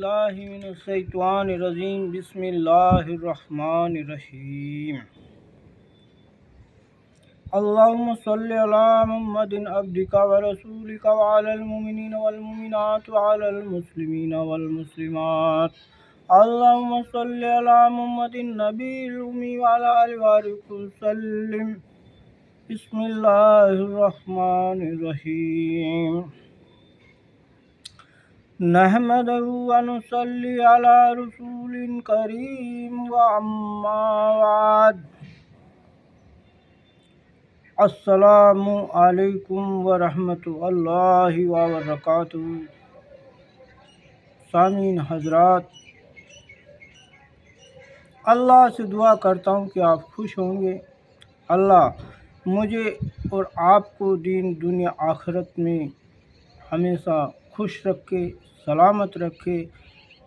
باللہ من الشیطان الرجیم بسم اللہ الرحمن الرحیم اللہم صلی علی محمد عبدک ورسولک وعلی المؤمنین والمؤمنات وعلی المسلمین والمسلمات اللہم صلی علی محمد النبی الامی وعلی آلہ وصحبہ وسلم بسم اللہ الرحمن الرحیم نحمدہ ونصلی علی رسول کریم واما بعد السلام علیکم ورحمۃ اللہ وبرکاتہ۔ سامعین حضرات، اللہ سے دعا کرتا ہوں کہ آپ خوش ہوں گے۔ اللہ مجھے اور آپ کو دین دنیا آخرت میں ہمیشہ خوش رکھے، سلامت رکھے،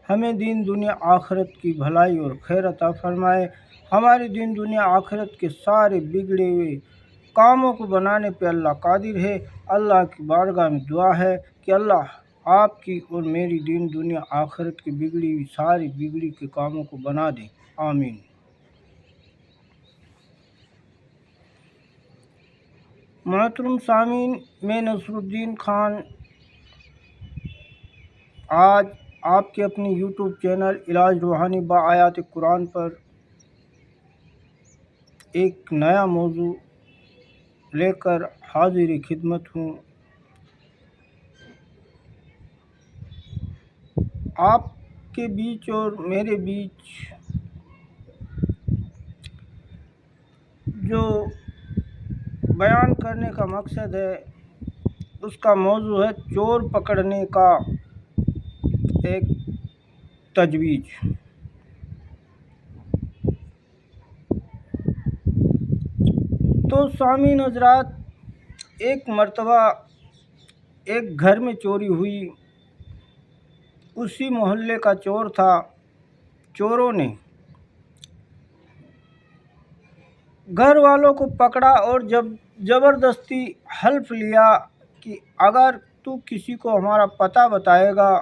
ہمیں دین دنیا آخرت کی بھلائی اور خیر عطا فرمائے۔ ہمارے دین دنیا آخرت کے سارے بگڑے ہوئے کاموں کو بنانے پہ اللہ قادر ہے۔ اللہ کی بارگاہ میں دعا ہے کہ اللہ آپ کی اور میری دین دنیا آخرت کی بگڑی ہوئی ساری بگڑی کے کاموں کو بنا دیں، آمین۔ محترم سامعین، میں نصر الدین خان آج آپ کے اپنے یوٹیوب چینل علاج روحانی با آیات قرآن پر ایک نیا موضوع لے کر حاضر خدمت ہوں۔ آپ کے بیچ اور میرے بیچ جو بیان کرنے کا مقصد ہے، اس کا موضوع ہے چور پکڑنے کا ایک تجویز۔ تو سامعین حضرات، ایک مرتبہ ایک گھر میں چوری ہوئی۔ اسی محلے کا چور تھا۔ چوروں نے گھر والوں کو پکڑا اور جب زبردستی حلف لیا کہ اگر تو کسی کو ہمارا پتہ بتائے گا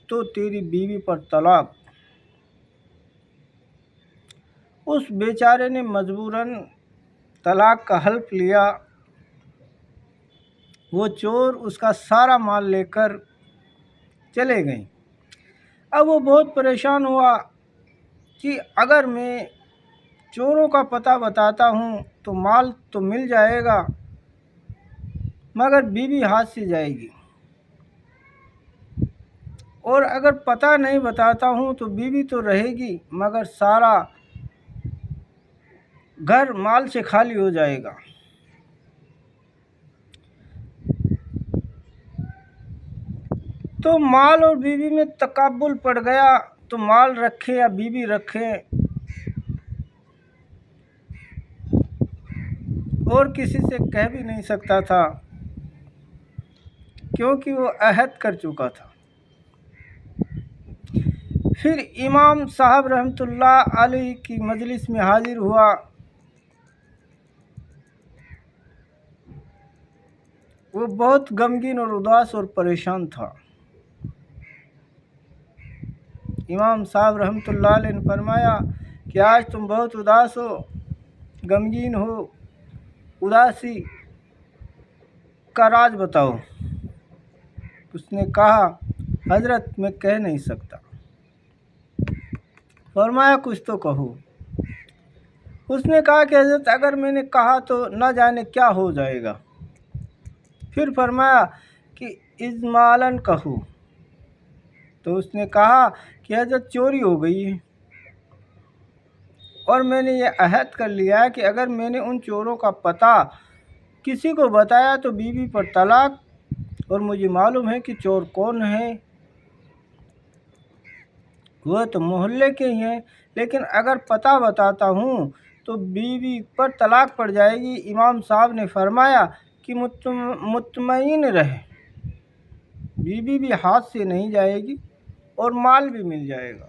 تو تیری بیوی پر طلاق۔ اس بیچارے نے مجبوراً طلاق کا حلف لیا۔ وہ چور اس کا سارا مال لے کر چلے گئے۔ اب وہ بہت پریشان ہوا کہ اگر میں چوروں کا پتہ بتاتا ہوں تو مال تو مل جائے گا، مگر بیوی ہاتھ سے جائے گی، اور اگر پتہ نہیں بتاتا ہوں تو بیوی تو رہے گی مگر سارا گھر مال سے خالی ہو جائے گا۔ تو مال اور بیوی میں تقابل پڑ گیا، تو مال رکھے یا بیوی رکھے، اور کسی سے کہہ بھی نہیں سکتا تھا کیونکہ وہ عہد کر چکا تھا۔ پھر امام صاحب رحمۃ اللہ علیہ کی مجلس میں حاضر ہوا۔ وہ بہت غمگین اور اداس اور پریشان تھا۔ امام صاحب رحمۃ اللہ علیہ نے فرمایا کہ آج تم بہت اداس ہو، غمگین ہو، اداسی کا راز بتاؤ۔ اس نے کہا حضرت میں کہہ نہیں سکتا۔ فرمایا کچھ تو کہو۔ اس نے کہا کہ حضرت اگر میں نے کہا تو نہ جانے کیا ہو جائے گا۔ پھر فرمایا کہ اجمالاً کہو۔ تو اس نے کہا کہ حضرت چوری ہو گئی ہے، اور میں نے یہ عہد کر لیا ہے کہ اگر میں نے ان چوروں کا پتہ کسی کو بتایا تو بیوی پر طلاق، اور مجھے معلوم ہے کہ چور کون ہے، وہ تو محلے کے ہی ہیں، لیکن اگر پتہ بتاتا ہوں تو بیوی پر طلاق پڑ جائے گی۔ امام صاحب نے فرمایا کہ مطمئن رہے، بیوی بھی ہاتھ سے نہیں جائے گی اور مال بھی مل جائے گا،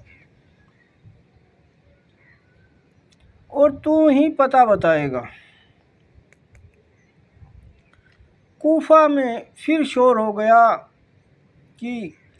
اور تو ہی پتہ بتائے گا۔ کوفہ میں پھر شور ہو گیا کہ